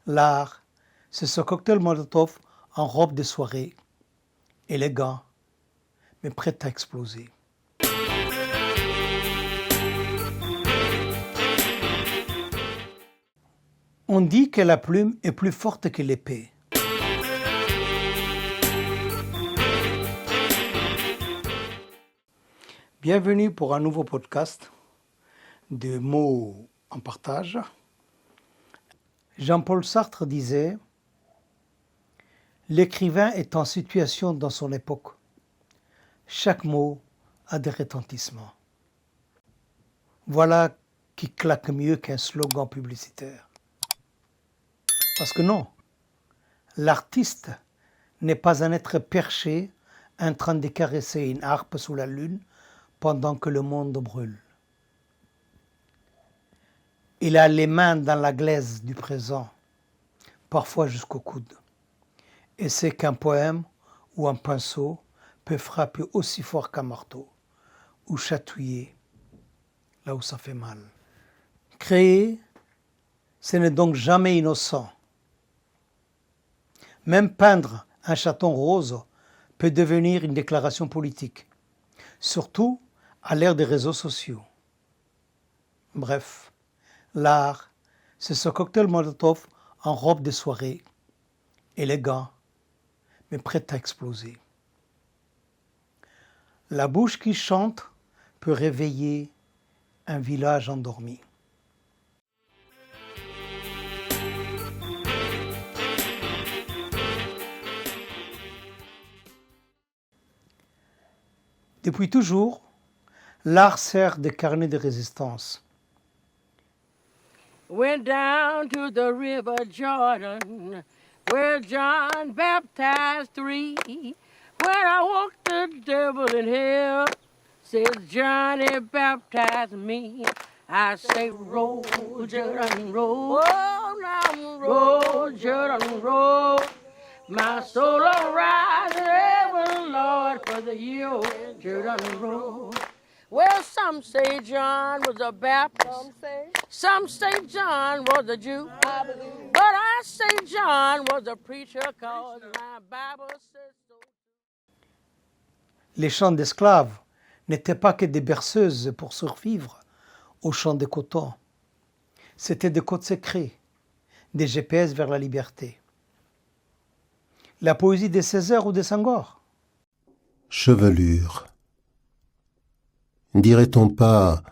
L'art, c'est ce cocktail Molotov en robe de soirée, élégant, mais prêt à exploser. On dit que la plume est plus forte que l'épée. Bienvenue pour un nouveau podcast de mots en partage. Jean-Paul Sartre disait « L'écrivain est en situation dans son époque. Chaque mot a des retentissements. » Voilà qui claque mieux qu'un slogan publicitaire. Parce que non, l'artiste n'est pas un être perché en train de caresser une harpe sous la lune pendant que le monde brûle. Il a les mains dans la glaise du présent, parfois jusqu'au coude, et sait qu'un poème ou un pinceau peut frapper aussi fort qu'un marteau, ou chatouiller là où ça fait mal. Créer, ce n'est donc jamais innocent. Même peindre un chaton rose peut devenir une déclaration politique, surtout à l'ère des réseaux sociaux. Bref, l'art, c'est ce cocktail Molotov en robe de soirée, élégant, mais prêt à exploser. La bouche qui chante peut réveiller un village endormi. Depuis toujours, l'art sert de carnet de résistance. Went down to the river Jordan, where John baptized three. When I walked the devil in hell, says Johnny baptized me. I say, roll, Jordan, roll. Oh, now roll, Jordan, roll. My soul will rise in heaven, Lord, for the year Jordan roll. Well, some say John was a Baptist. Some say John was a Jew. But I say John was a preacher, cause my Bible says so. Les champs d'esclaves n'étaient pas que des berceuses pour survivre aux champs de coton. C'étaient des codes secrets, des GPS vers la liberté. La poésie de Césaire ou de Senghor. Chevelure. Dirait-on pas,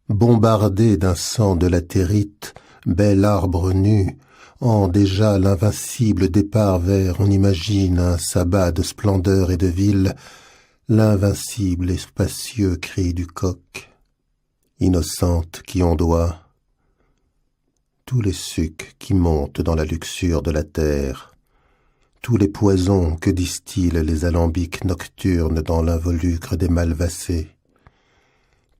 bombardé d'un sang de latérite, bel arbre nu, en déjà l'invincible départ vers, on imagine un sabbat de splendeur et de ville, l'invincible et spacieux cri du coq, innocente qui ondoie, tous les sucs qui montent dans la luxure de la terre, tous les poisons que distillent les alambics nocturnes dans l'involucre des malvacés,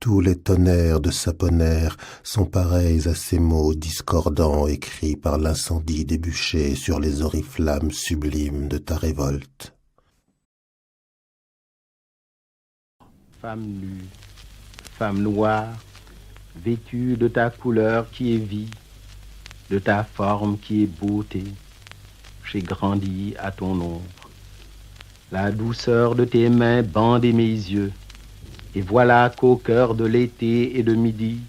tous les tonnerres de Saponaire sont pareils à ces mots discordants écrits par l'incendie des bûchers sur les oriflammes sublimes de ta révolte. Femme nue, femme noire, vêtue de ta couleur qui est vie, de ta forme qui est beauté, j'ai grandi à ton ombre. La douceur de tes mains bandait mes yeux, et voilà qu'au cœur de l'été et de midi,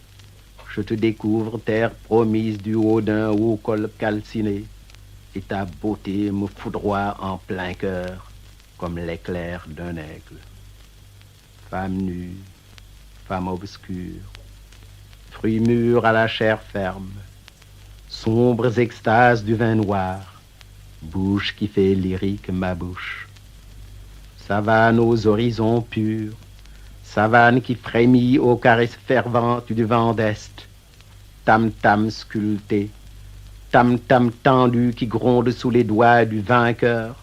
je te découvre terre promise du haut d'un haut col calciné, et ta beauté me foudroie en plein cœur, comme l'éclair d'un aigle. Femme nue, femme obscure, fruits mûrs à la chair ferme, sombres extases du vin noir, bouche qui fait lyrique ma bouche. Savane aux horizons purs, savane qui frémit aux caresses ferventes du vent d'Est, tam-tam sculpté, tam-tam tendu qui gronde sous les doigts du vainqueur,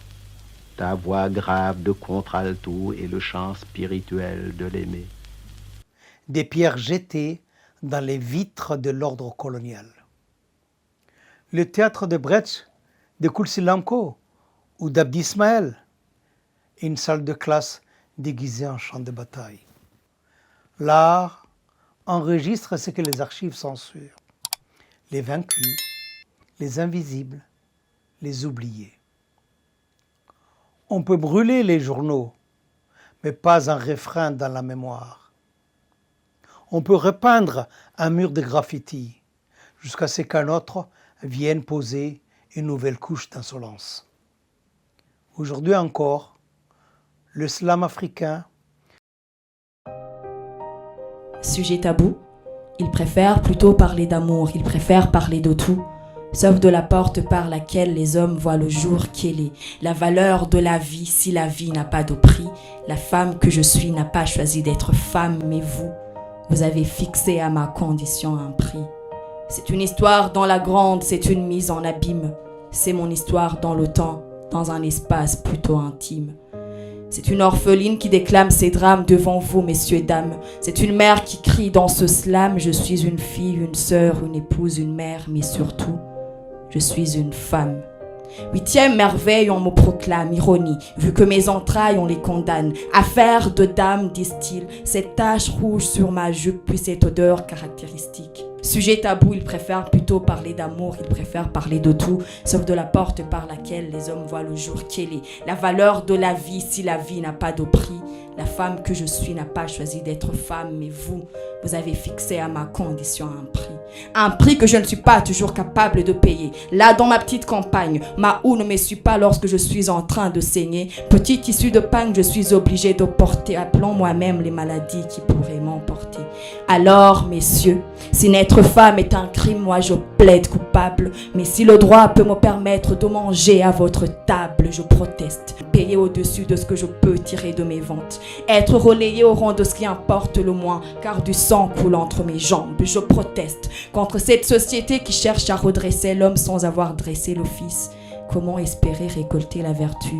ta voix grave de contralto et le chant spirituel de l'aimer. Des pierres jetées dans les vitres de l'ordre colonial. Le théâtre de Brecht, de Koulsilanko ou d'Abdi Ismaël, et une salle de classe déguisée en champ de bataille. L'art enregistre ce que les archives censurent. Les vaincus, les invisibles, les oubliés. On peut brûler les journaux, mais pas un refrain dans la mémoire. On peut repeindre un mur de graffiti jusqu'à ce qu'un autre vienne poser une nouvelle couche d'insolence. Aujourd'hui encore, le slam africain. Sujet tabou, il préfère plutôt parler d'amour, il préfère parler de tout, sauf de la porte par laquelle les hommes voient le jour quelle est la valeur de la vie si la vie n'a pas de prix. La femme que je suis n'a pas choisi d'être femme, mais vous avez fixé à ma condition un prix. C'est une histoire dans la grande, c'est une mise en abîme. C'est mon histoire dans le temps, dans un espace plutôt intime. C'est une orpheline qui déclame ses drames devant vous, messieurs et dames. C'est une mère qui crie dans ce slam. Je suis une fille, une sœur, une épouse, une mère, mais surtout, je suis une femme. 8e merveille, on me proclame, ironie, vu que mes entrailles, on les condamne. Affaire de dame, disent-ils, cette tache rouge sur ma jupe, puis cette odeur caractéristique. Sujet tabou, il préfère plutôt parler d'amour, il préfère parler de tout, sauf de la porte par laquelle les hommes voient le jour quelle est la valeur de la vie si la vie n'a pas de prix. La femme que je suis n'a pas choisi d'être femme, mais vous avez fixé à ma condition un prix. Un prix que je ne suis pas toujours capable de payer. Là, dans ma petite campagne, ma houe ne me suit pas lorsque je suis en train de saigner. Petit tissu de pagne, je suis obligée de porter, appelant moi-même les maladies qui pourraient m'emporter. Alors, messieurs, si naître femme est un crime, moi je plaide coupable. Mais si le droit peut me permettre de manger à votre table, je proteste. Payer au-dessus de ce que je peux tirer de mes ventes. Être relayé au rang de ce qui importe le moins, car du sang coule entre mes jambes. Je proteste contre cette société qui cherche à redresser l'homme sans avoir dressé le fils. Comment espérer récolter la vertu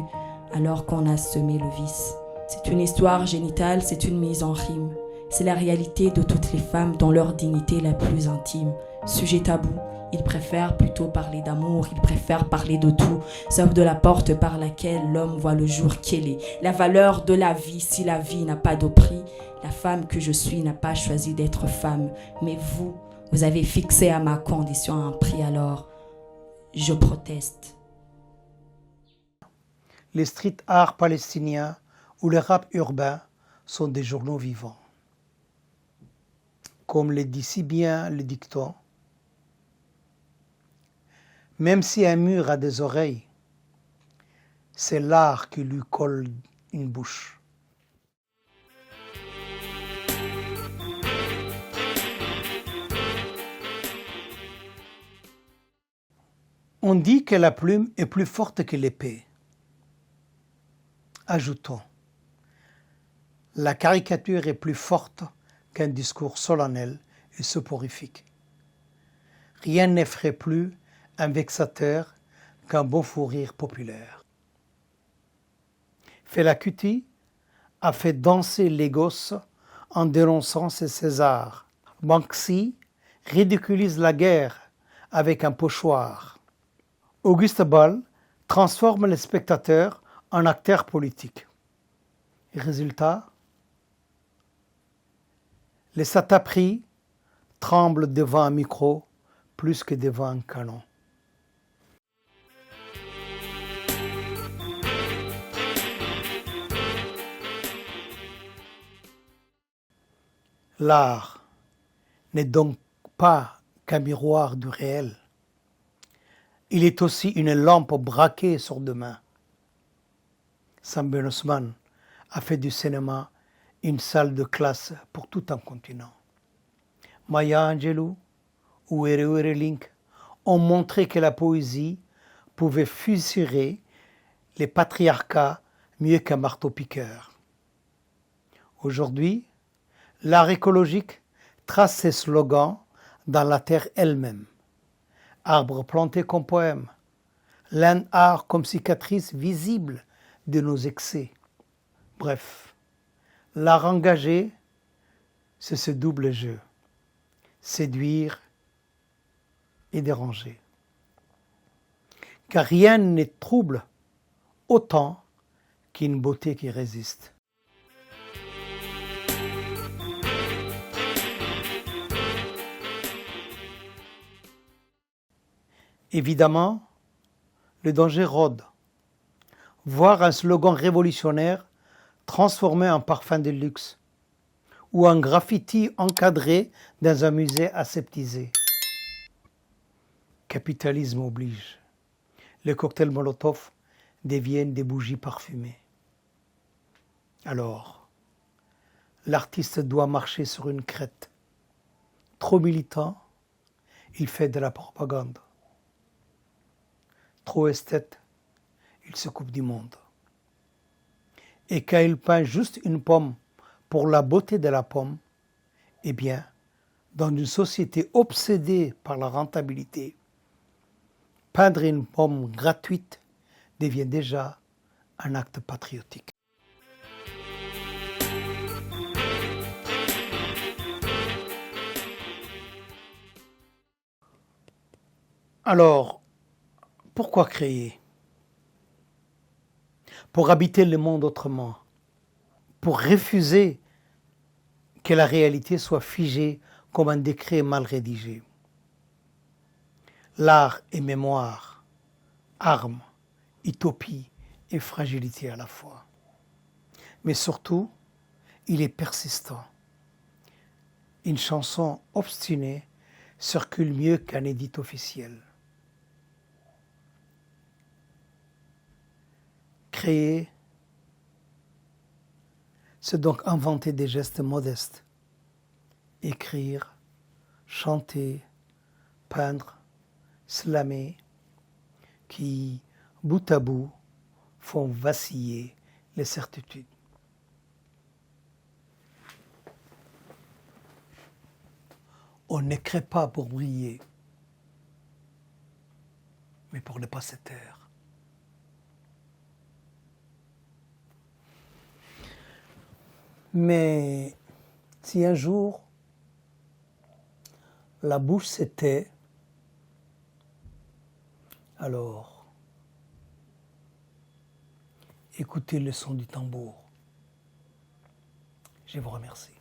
alors qu'on a semé le vice? C'est une histoire génitale, c'est une mise en rime. C'est la réalité de toutes les femmes dans leur dignité la plus intime. Sujet tabou, ils préfèrent plutôt parler d'amour, ils préfèrent parler de tout, sauf de la porte par laquelle l'homme voit le jour quelle est la valeur de la vie si la vie n'a pas de prix. La femme que je suis n'a pas choisi d'être femme, mais vous avez fixé à ma condition un prix, alors je proteste. Les street art palestiniens ou le rap urbain sont des journaux vivants. Comme le dit si bien le dicton, même si un mur a des oreilles, c'est l'art qui lui colle une bouche. On dit que la plume est plus forte que l'épée. Ajoutons, la caricature est plus forte qu'un discours solennel et soporifique. Rien n'effraie plus un vexateur qu'un bon fou rire populaire. Fela Kuti a fait danser les gosses en dénonçant ses Césars. Banksy ridiculise la guerre avec un pochoir. Auguste Ball transforme les spectateurs en acteurs politiques. Résultat, les satapris tremblent devant un micro plus que devant un canon. L'art n'est donc pas qu'un miroir du réel. Il est aussi une lampe braquée sur deux mains. Sam Ben-Osman a fait du cinéma une salle de classe pour tout un continent. Maya Angelou ou Ere Link ont montré que la poésie pouvait fissurer les patriarcats mieux qu'un marteau-piqueur. Aujourd'hui, l'art écologique trace ses slogans dans la terre elle-même. Arbre planté comme poème, land art comme cicatrice visible de nos excès. Bref, l'art engagé, c'est ce double jeu, séduire et déranger. Car rien ne trouble autant qu'une beauté qui résiste. Évidemment, le danger rôde. Voir un slogan révolutionnaire transformé en parfum de luxe ou un graffiti encadré dans un musée aseptisé. Capitalisme oblige. Les cocktails Molotov deviennent des bougies parfumées. Alors, l'artiste doit marcher sur une crête. Trop militant, il fait de la propagande. Trop esthète, il se coupe du monde. Et quand il peint juste une pomme pour la beauté de la pomme, eh bien, dans une société obsédée par la rentabilité, peindre une pomme gratuite devient déjà un acte patriotique. Alors, pourquoi créer? Pour habiter le monde autrement, pour refuser que la réalité soit figée comme un décret mal rédigé. L'art est mémoire, arme, utopie et fragilité à la fois. Mais surtout, il est persistant. Une chanson obstinée circule mieux qu'un édit officiel. Créer, c'est donc inventer des gestes modestes. Écrire, chanter, peindre, slammer, qui, bout à bout, font vaciller les certitudes. On ne crée pas pour briller, mais pour ne pas se taire. Mais si un jour la bouche se tait, alors écoutez le son du tambour. Je vous remercie.